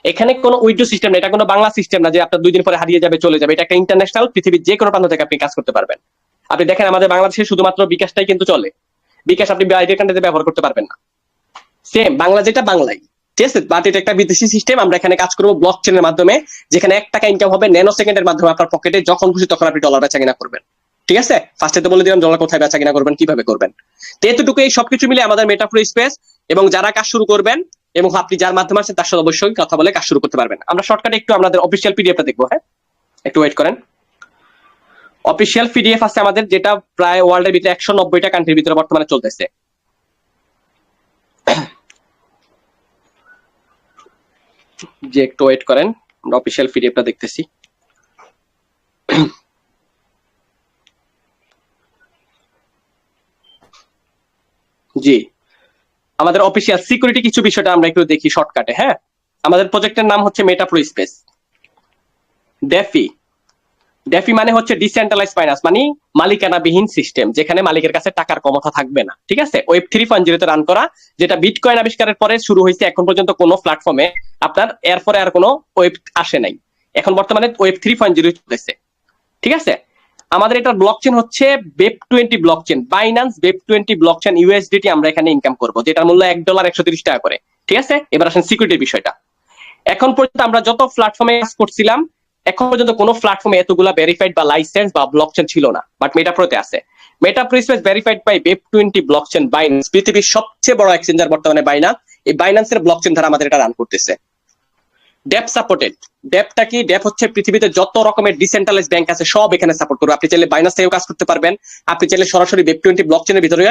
এখানে কোনো widow system না, এটা কোনো বাংলা সিস্টেম না যে আপনার 2 দিন পরে হারিয়ে যাবে চলে যাবে। এটা একটা ইন্টারন্যাশনাল, পৃথিবীর যে কোনো প্রান্ত থেকে আপনি কাজ করতে পারবেন। আপনি দেখেন আমাদের বাংলাদেশে শুধুমাত্র বিকাশটাই কিন্তু চলে, বিকাশ আপনি বাইরের কান্ট্রিতে ব্যবহার করতে পারবেন না। সেম বাংলা যেটা বাংলাই, ঠিক আছে, বাট এটা একটা বিদেশি সিস্টেম। আমরা এখানে কাজ করবো ব্লক চেনের মাধ্যমে, যেখানে 1 টাকা ইনকাম হবে ন্যানো সেকেন্ডের মাধ্যমে আপনার পকেটে, যখন খুশি তখন আপনি ডলার বেচা কিনা করবেন। ঠিক আছে, ফার্স্টে তো বলে দিলাম ডলার কোথায় বেচা কিনা করবেন, কিভাবে করবেন। তো এতটুকু, এই সবকিছু মিলে আমাদের মেটাফ্লো স্পেস, এবং যারা কাজ শুরু করবেন এবং আপনি যার মাধ্যমে আছেন তার সাথে অবশ্যই কথা বলে কাজ শুরু করতে পারবেন। আমরা শর্টকাটে একটু আমাদের অফিসিয়াল পিডিএফটা দেখবো। হ্যাঁ, একটু ওয়েট করেন। অফিসিয়াল পিডিএফ আছে আমাদের, যেটা প্রায় ওয়ার্ল্ডের ভিতরে 190টা কান্ট্রির ভিতরে বর্তমানে চলতেছে। যে একটু ওয়েট করেন, আমরা অফিসিয়াল পিডিএফটা দেখতেছি। জি, আমাদের অফিসিয়াল সিকিউরিটি কিছু বিষয়টা আমরা একটু দেখি শর্টকাটে। হ্যাঁ, আমাদের প্রজেক্টের নাম হচ্ছে মেটাফ্লো স্পেস। ডেফি, ডেফি মানে হচ্ছে ডিসেন্ট্রালাইজ ফাইন্যান্স, মানে মালিকানাবিহীন সিস্টেম, যেখানে মালিকের কাছে টাকার ক্ষমতা থাকবে না। ঠিক আছে, ওয়েব 3.0 রান করা, যেটা বিটকয়েন আবিষ্কারের পরে শুরু হয়েছে। এখন পর্যন্ত কোনো প্ল্যাটফর্মে আপনার এরপরে আর কোনো ওয়েব আসে নাই। এখন বর্তমানে ওয়েব 3.0 চলতেছে। ঠিক আছে, আমাদের এটা ব্লকচেন হচ্ছে Web20 blockchain, Binance Web20 blockchain USDT. আমরা এখানে ইনকাম করব, যেটার মূল্য $1 130 টাকা করে। ঠিক আছে, এবার আসেন সিকিউরিটির বিষয়টা। এখন পর্যন্ত আমরা যত প্ল্যাটফর্মে কাজ করছিলাম, এখন পর্যন্ত কোনো প্ল্যাটফর্মে এতগুলা ভেরিফাইড বা লাইসেন্স বা ব্লকচেন ছিল না, বাট মেটাপ্রোতে আছে। Metapro space verified by Web20 blockchain Binance, পৃথিবীর সবচেয়ে বড় এক্সচেঞ্জার বর্তমানে বাইন্যান্স। এই বাইন্যান্সের ব্লকচেন দ্বারা আমাদের এটা রান করতেছে। Dep supported. ডেপটা কি? ডেপ হচ্ছে পৃথিবীতে যত রকমের ডিসেন্ট্রালাইজ ব্যাংক আছে সব এখানে সাপোর্ট করবে। আপনি চাইলে বাইন্যান্স থেকেও কাজ করতে পারবেন, আপনি চাইলে সরাসরি Web20 ব্লকচেনের ভিতরে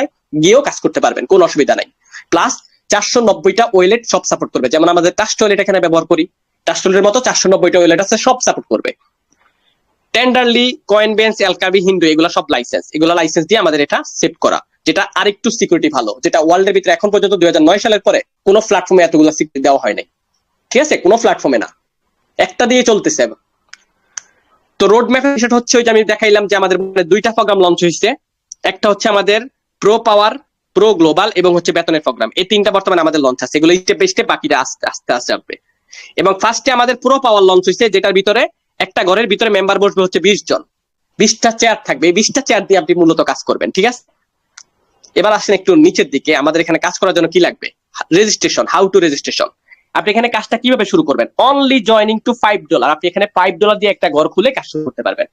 গিয়েও কাজ করতে পারবেন, কোনো অসুবিধা নাই। প্লাস 490টা ওয়েলেট সব সাপোর্ট করবে, যেমন আমাদের ট্রাস্ট ওয়েলেট এখানে ব্যবহার করি, ট্রাস্ট ওয়েলেটের মতো 490টা ওয়েলেট আছে, সব সাপোর্ট করবে। টেন্ডারলি, কয়েনবেন্স, এলকাবি, হিন্দু, এগুলো সব লাইসেন্স, এগুলো লাইসেন্স দিয়ে আমাদের এটা সেভ করা, যেটা আরেকটু সিকিউরিটি ভালো, যেটা ওয়ার্ল্ডের ভিতরে এখন পর্যন্ত 2009 সালের পরে কোনো প্ল্যাটফর্মে এতগুলো সিকিউরিটি দেওয়া হয় নাই। ঠিক আছে, কোনো প্ল্যাটফর্মে না, একটা দিয়ে চলতেছে। তো রোড ম্যাপের বিষয়টা হচ্ছে ওই যে আমি দেখাইলাম যে আমাদের 2টা প্রোগ্রাম লঞ্চ হয়েছে। একটা হচ্ছে আমাদের প্রো পাওয়ার, প্রো গ্লোবাল এবং হচ্ছে বেতনের প্রোগ্রাম। এই 3টা বর্তমানে আমাদের লঞ্চ আছে, এগুলো স্টেপ বাই স্টেপ, বাকিটা আস্তে আস্তে আসবে। এবং ফার্স্টে আমাদের প্রো পাওয়ার লঞ্চ হয়েছে, যেটার ভিতরে একটা ঘরের ভিতরে মেম্বার বসবে হচ্ছে 20 জন, 20টা চেয়ার থাকবে। এই 20টা চেয়ার দিয়ে আপনি মূলত কাজ করবেন। ঠিক আছে, এবার আসেন একটু নিচের দিকে। আমাদের এখানে কাজ করার জন্য কি লাগবে? Registration, how to registration. আপনি এখানে কাজটা কিভাবে শুরু করবেন? Only joining to $5। আপনি এখানে $5 দিয়ে একটা ঘর খুলে কাজ শুরু করতে পারবেন।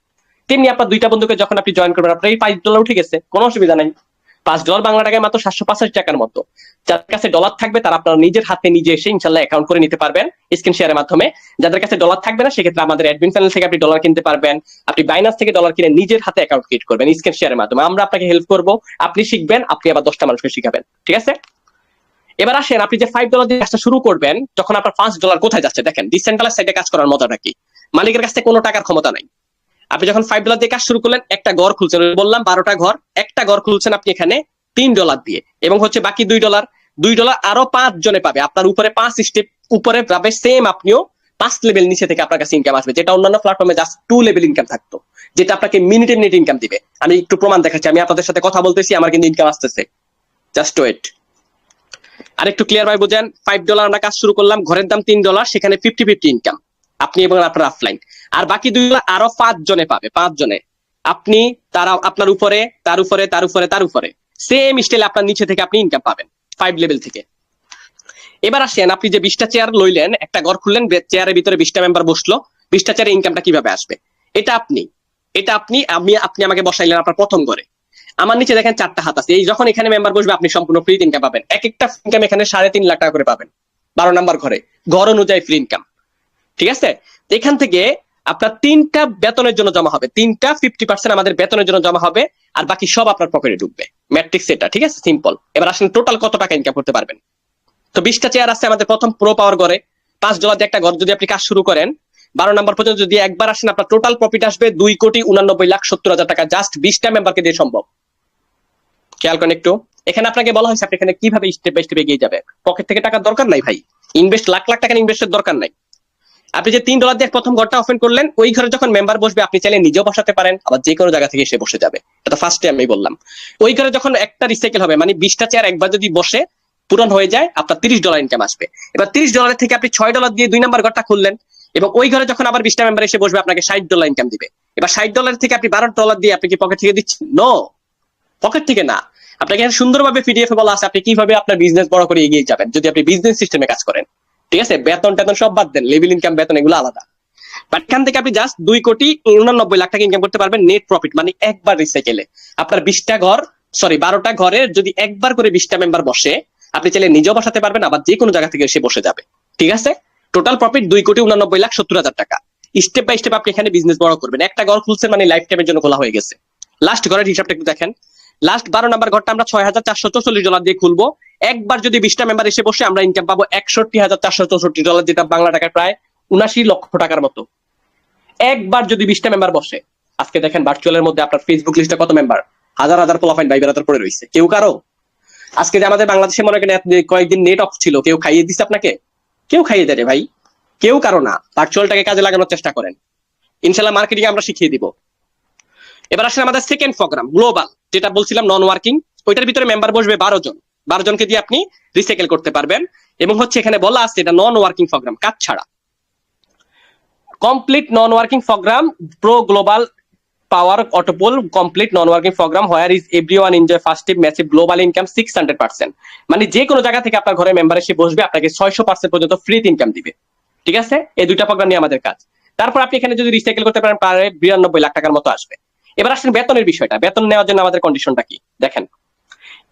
তেমনি আপনার 2টা বন্ধুকে যখন আপনি জয়েন করবেন, আপনার এই $5 উঠে গেছে, কোনো অসুবিধা নাই। $5 বাংলা টাকায় মাত্র 785 টাকার মতো। যার কাছে ডলার থাকবে তারা আপনার নিজের হাতে নিজে এসে ইনশাল্লাহ অ্যাকাউন্ট করে নিতে পারবেন স্ক্রিন শেয়ারের মাধ্যমে। যাদের কাছে ডলার থাকবে না, সেক্ষেত্রে আমাদের অ্যাডমিন প্যানেল থেকে আপনি ডলার কিনতে পারবেন। আপনি বাইন্যান্স থেকে ডলার কিনে নিজের হাতে অ্যাকাউন্ট ক্রিয়েট করবেন স্ক্রিন শেয়ারের মাধ্যমে। আমরা আপনাকে হেল্প করবো, আপনি শিখবেন, আপনি আবার 10টা মানুষকে শিখাবেন। ঠিক আছে, এবার আসেন, আপনি যে $5 দিয়ে কাজটা শুরু করবেন, যখন আপনার $5 কোথায় যাচ্ছে দেখেন। ডিসেন্ট্রালাইজ সাইডে কাজ করার মজাটা কি? মালিকের কাছে কোনো টাকার ক্ষমতা নাই। আপনি যখন $5 দিয়ে কাজ শুরু করলেন, একটা ঘর খুলছেন, বললাম 12টা ঘর, একটা ঘর খুলছেন আপনি এখানে $3 দিয়ে, এবং হচ্ছে বাকি $2 আরো 5 জনে পাবে। আপনার উপরে 5 স্টেপ উপরে পাবে, সেম আপনিও 5 লেভেল নিচে থেকে আপনার কাছে ইনকাম আসবে, যেটা অন্যান্য প্ল্যাটফর্মে জাস্ট 2 লেভেল ইনকাম থাকতো, যেটা আপনাকে মিনিটে মিনিট ইনকাম দিবে। আমি একটু প্রমাণ দেখাচ্ছি, আমি আপনাদের সাথে কথা বলতেছি, আমার কিন্তু ইনকাম আসতেছে। জাস্ট ওয়েট, আর একটু ক্লিয়ার ভাই বুঝেন। $5 আমরা কাজ শুরু করলাম, ঘরের দাম $3, সেখানে 50-50 ইনকাম আপনি এবং আপনার অফলাইন। আর বাকি $2 আরো 5 জনে পাবে, 5 জনে আপনি, তারা আপনার উপরে, তার উপরে, তার উপরে, তার উপরে, সেম স্টাইলে আপনার নিচে থেকে আপনি ইনকাম পাবেন 5 লেভেল থেকে। এবার আসেন, আপনি যে 20টা চেয়ার লইলেন, একটা ঘর খুললেন, চেয়ারের ভিতরে 20টা মেম্বার বসলো, 20টা চেয়ারে ইনকামটা কিভাবে আসবে? এটা আপনি আমাকে বসাইলেন আপনার প্রথম ঘরে। আমার নিচে দেখেন 4টা হাত আছে, এই যখন এখানে মেম্বার বসবে আপনি সম্পূর্ণ ফ্রি ইনকাম পাবেন। এক একটা ইনকাম এখানে 3.5 লাখ টাকা করে পাবেন 12 নম্বর ঘরে, ঘর অনুযায়ী ফ্রি ইনকাম। ঠিক আছে, এখান থেকে আপনার 3টা বেতনের জন্য জমা হবে, 3টা 50% আমাদের বেতনের জন্য জমা হবে, আর বাকি সব আপনার পকেটে ঢুকবে। ম্যাট্রিক্স এটা, ঠিক আছে, সিম্পল। এবার আসেন টোটাল কত টাকা ইনকাম করতে পারবেন। তো 20টা চেয়ার আছে আমাদের প্রথম প্রো পাওয়ার ঘরে, $5 দিয়ে একটা ঘর যদি আপনি কাজ শুরু করেন, 12 নম্বর পর্যন্ত যদি একবার আসেন, আপনার টোটাল প্রফিট আসবে 2,89,70,000 টাকা, জাস্ট 20টা মেম্বারকে দিয়ে সম্ভব। খেয়াল করেন একটু, এখানে আপনাকে বলা হয়েছে আপনি এখানে কিভাবে স্টেপ বাই স্টেপ এগিয়ে যাবে। পকেট থেকে টাকার দরকার নাই ভাই, ইনভেস্ট লাখ লাখ টাকা ইনভেস্টের দরকার নাই। আপনি যে $3 দিয়ে প্রথম ঘরটা ওপেন করলেন, ওই ঘরে যখন মেম্বার বসবে আপনি চাইলে নিজেও বসাতে পারেন, আবার যে কোনো জায়গা থেকে এসে বসে যাবে। এটা ফার্স্টে আমি বললাম। ওই ঘরে যখন একটা রিসাইকেল হবে, মানে 20টা চেয়ার একবার যদি বসে, পূরণ হয়ে যায়, আপনার $30 ইনকাম আসবে। এবার $30 থেকে আপনি $6 দিয়ে 2 নাম্বার ঘরটা খুললেন, এবং ওই ঘরে যখন আবার 20টা মেম্বার এসে বসবে আপনাকে $60 ইনকাম দিবে। এবার $60 থেকে আপনি $12 দিয়ে আপনি কি পকেট থেকে দিচ্ছেন? নো, পকেট থেকে না। আপনাকে সুন্দরভাবে পিডিএফ বলা আছে আপনি কিভাবে আপনার বিজনেস বড় করে এগিয়ে যাবেন যদি আপনি বিজনেস সিস্টেমে কাজ করেন। ঠিক আছে, বেতন টেতন সব বাদ দেন, লেভেল ইনকাম বেতন এগুলো আলাদা। বাট এখান থেকে আপনি জাস্ট 2,89,00,000 টাকা ইনকাম করতে পারবেন নেট প্রফিট, মানে একবার রিসাইকেলে। আপনার 20টা ঘর, সরি 12টা ঘরে যদি একবার করে 20টা মেম্বার বসে, আপনি চাইলে নিজেও বসাতে পারবেন, আবার যে কোনো জায়গা থেকে এসে বসে যাবে। ঠিক আছে, টোটাল প্রফিট 2,89,70,000 টাকা। স্টেপ বাই স্টেপ আপনি এখানে বিজনেস বড় করবেন। একটা ঘর খুলছেন মানে লাইফ টাইমের জন্য খোলা হয়ে গেছে। লাস্ট ঘরের হিসাবটা একটু দেখেন। লাস্ট 12 নাম্বার ঘরটা আমরা $6,444 দিয়ে খুলবো। একবার যদি 20টা মেম্বার এসে বসে আমরা ইনকাম পাবো $61,464, যেটা বাংলা টাকায় প্রায় 79 লক্ষ টাকার মতো। একবার যদি 20টা মেম্বার বসে। আজকে দেখেন ভার্চুয়ালের মধ্যে আপনার ফেসবুক লিস্টে কত মেম্বার, হাজার হাজার পোলাফাইন ভাই বেড়াতে পড়ে রয়েছে। কেউ কারো আজকে যে আমাদের বাংলাদেশে মনে করেন কয়েকদিন নেট অফ ছিল, কেউ খাইয়ে দিচ্ছে আপনাকে? কেউ খাইয়ে দেয় ভাই, কেউ কারো না। ভার্চুয়ালটাকে কাজে লাগানোর চেষ্টা করেন, ইনশাল্লাহ মার্কেটিং আমরা শিখিয়ে দিব। এবার আসলে আমাদের সেকেন্ড প্রোগ্রাম গ্লোবাল, যেটা বলছিলাম নন ওয়ার্কিং, ওইটার ভিতরে মেম্বার বসবে 12 জন। 12 জনকে দিয়ে আপনি রিসাইকেল করতে পারবেন। এবং হচ্ছে এখানে বলা আছে এটা নন ওয়ার্কিং প্রোগ্রাম, কাজ ছাড়া। Complete non working programme, pro global power অটোপোল complete non working programme, where is everyone enjoy first massive global income 600%। মানে যে কোনো জায়গা থেকে আপনার ঘরে মেম্বার এসে বসবে, আপনাকে 600% পর্যন্ত ফ্রি ইনকাম দিবে। ঠিক আছে, এই দুইটা প্রোগ্রাম নিয়ে আমাদের কাজ। তারপর আপনি এখানে যদি রিসাইকেল করতে পারেন প্রায় 92 লাখ টাকার মতো আসবে। এবার আসেন বেতনের বিষয়টা। বেতন নেওয়ার জন্য আমাদের কন্ডিশনটা কি দেখেন।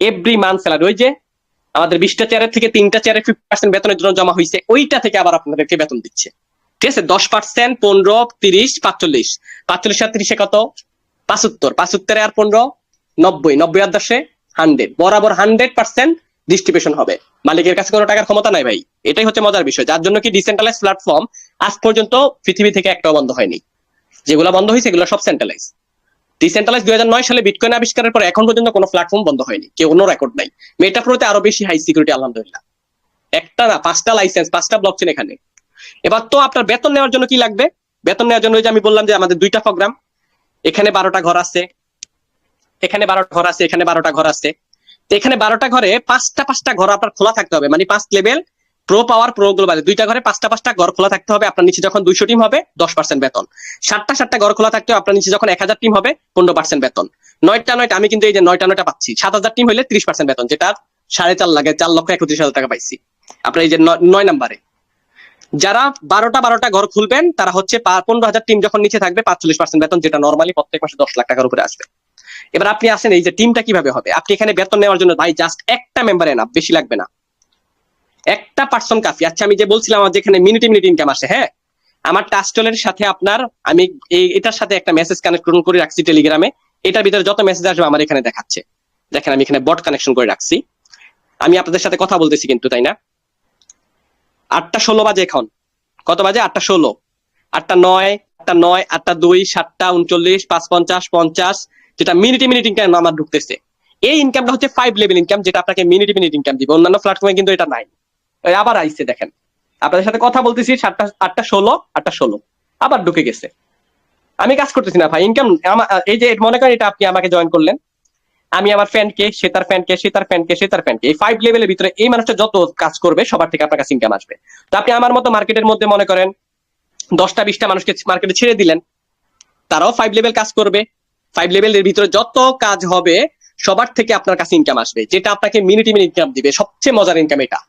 এভরি মান্থ স্যালারি, ওই যে আমাদের 20টা চেয়ারের থেকে 3টা চেয়ারে 50% বেতনের জন্য জমা হয়েছে, ওইটা থেকে আবার আপনাদেরকে বেতন দিচ্ছে। ঠিক আছে, 10%, 15, 30, 45, 45 আর 30 কত? 75, 75 আর 15, 90, 90 আর 10, 100, বরাবর 100% ডিস্ট্রিবিউশন হবে। মালিকের কাছে কোনো টাকার ক্ষমতা নাই ভাই। এটাই হচ্ছে মজার বিষয়, যার জন্য কি ডিসেন্ট্রালাইজ প্ল্যাটফর্ম আজ পর্যন্ত পৃথিবী থেকে একটাও বন্ধ হয়নি। যেগুলো বন্ধ হয়েছে এগুলো সব সেন্ট্রালাইজ। ডিসেন্ট্রালাইজ 2009 সালে বিটকয়েন আবিষ্কারের পর এখন পর্যন্ত কোনো প্ল্যাটফর্ম বন্ধ হয়নি, কেউ কোনো রেকর্ড নাই। মেটাপ্রোতে আরো বেশি হাই সিকিউরিটি আলহামদুলিল্লাহ, একটা না 5টা লাইসেন্স, 5টা ব্লকচেন এখানে। এবার তো আপনার বেতন নেওয়ার জন্য কি লাগবে? বেতন নেওয়ার জন্য যে আমি বললাম যে আমাদের 2টা প্রোগ্রাম, এখানে 12টা ঘর আছে, এখানে 12টা ঘর আছে, এখানে 12টা ঘর আছে। তো এখানে 12টা ঘরে 5টা ঘর আপনার খোলা থাকতে হবে, মানে 5 লেভেল প্রো পাওয়ার প্রো গ্লোবাল 2টা ঘরে 5টা ঘর খোলা থাকতে হবে। আপনার নিচে যখন 200 টিম হবে 10% বেতন। 7টা ঘর খোলা থাকতে হবে, আপনার নিচে যখন 1000 টিম হবে 15% বেতন। 9টা আমি কিন্তু এই যে 9টা পাচ্ছি। 7000 টিম হলে 30% বেতন, যেটা 4.5 লাখে 4,31,000 টাকা পাইছি আপনার এই যে 9 নাম্বারে। যারা 12টা ঘর খুলবেন তারা হচ্ছে 15,000 টিম যখন নিচে থাকবে 45% বেতন, যেটা নরমালি প্রত্যেক মাসে 10 লাখ টাকার উপরে আসবে। এবার আপনি আসেন এই যে টিমটা কিভাবে হবে। আপনি এখানে বেতন নেওয়ার জন্য ভাই জাস্ট একটা মেম্বার এনাফ, বেশি লাগবে না, একটা পার্সন কাফি। আচ্ছা, আমি যে বলছিলাম আমার যেখানে মিনিট ইনকাম আসে, হ্যাঁ, আমার টাস্টলের সাথে আপনার আমি এটার সাথে একটা মেসেজ কানেকশন করে রাখছি টেলিগ্রামে। এটার ভিতরে যত মেসেজ আসবে আমার এখানে দেখাচ্ছে। দেখেন আমি এখানে বট কানেকশন করে রাখছি, আমি আপনাদের সাথে কথা বলতেছি কিন্তু, তাই না? 8টা 16 বাজে এখন। কত বাজে? 8টা 16, 8টা 9, 8টা 9, 8টা 2, 7টা 39, 550, 50, যেটা মিনিট ইনকাম আমার ঢুকতেছে। এই ইনকামটা হচ্ছে 5 লেভেল ইনকাম, যেটা আপনাকে মিনিট ইনকাম দিবে। অন্যান্য প্ল্যাটফর্মে কিন্তু এটা নাই। আবার আইছে দেখেন, আপনাদের সাথে কথা বলতেছি 8টা 16 আবার ঢুকে গেছে। আমি কাজ করতেছি না ভাই, ইনকাম এই যে মনে করেন এটা আপনি আমাকে জয়েন করলেন, আমি আমার ফ্যানকে, সে তার ফ্যানকে, সে তার ফ্যানকে, সে তার ফ্যানকে, এই 5 লেভেলের ভিতরে এই মানুষটা যত কাজ করবে সবার থেকে আপনার কাছে ইনকাম আসবে। তো আপনি আমার মতো মার্কেটের মধ্যে মনে করেন 10টা 20টা মানুষকে মার্কেটে ছেড়ে দিলেন, তারাও 5 লেভেল কাজ করবে। 5 লেভেলের ভিতরে যত কাজ হবে সবার থেকে আপনার কাছে ইনকাম আসবে, যেটা আপনাকে মিনিট ইনকাম দিবে। সবচেয়ে মজার ইনকাম এটা।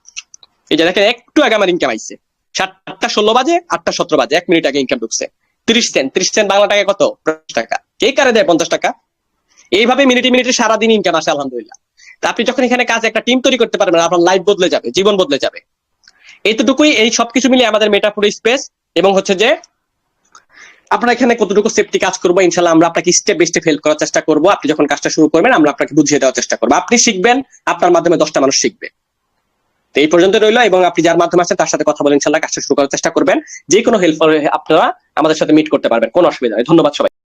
এই যে দেখেন একটু আগে আমার ইনকাম আইছে, 8টা 16 বাজে, 8টা 17 বাজে, 1 মিনিট আগে ইনকাম ঢুকছে 30 সেন্ট। 30 সেন্ট বাংলা টাকা কত? 50 টাকা। কে কারে দেয় 50 টাকা? এইভাবে মিনিটে সারাদিন ইনকাম আসে আলহামদুলিল্লাহ। তা আপনি যখন এখানে কাজে একটা টিম তৈরি করতে পারবেন, আপনার লাইফ বদলে যাবে, জীবন বদলে যাবে। এইটুকুই, এই সবকিছু মিলিয়ে আমাদের মেটাপ্রো স্পেস। এবং হচ্ছে যে আপনার এখানে কতটুকু সেফটি কাজ করবো, ইনশাল্লাহ আমরা আপনাকে স্টেপ বাই স্টেপ হেল্প করার চেষ্টা করবো। আপনি যখন কাজটা শুরু করবেন আমরা আপনাকে বুঝিয়ে দেওয়ার চেষ্টা করবো, আপনি শিখবেন, আপনার মাধ্যমে 10টা মানুষ শিখবে। তো এই পর্যন্ত রইলো, এবং আপনি যার মাধ্যমে আছেন তার সাথে কথা বলে ইনশাল্লাহ কাজটা শুরু করার চেষ্টা করবেন। যে কোনো হেল্প আপনারা আমাদের সাথে মিট করতে পারবেন, কোনো অসুবিধা নেই। ধন্যবাদ সবাই।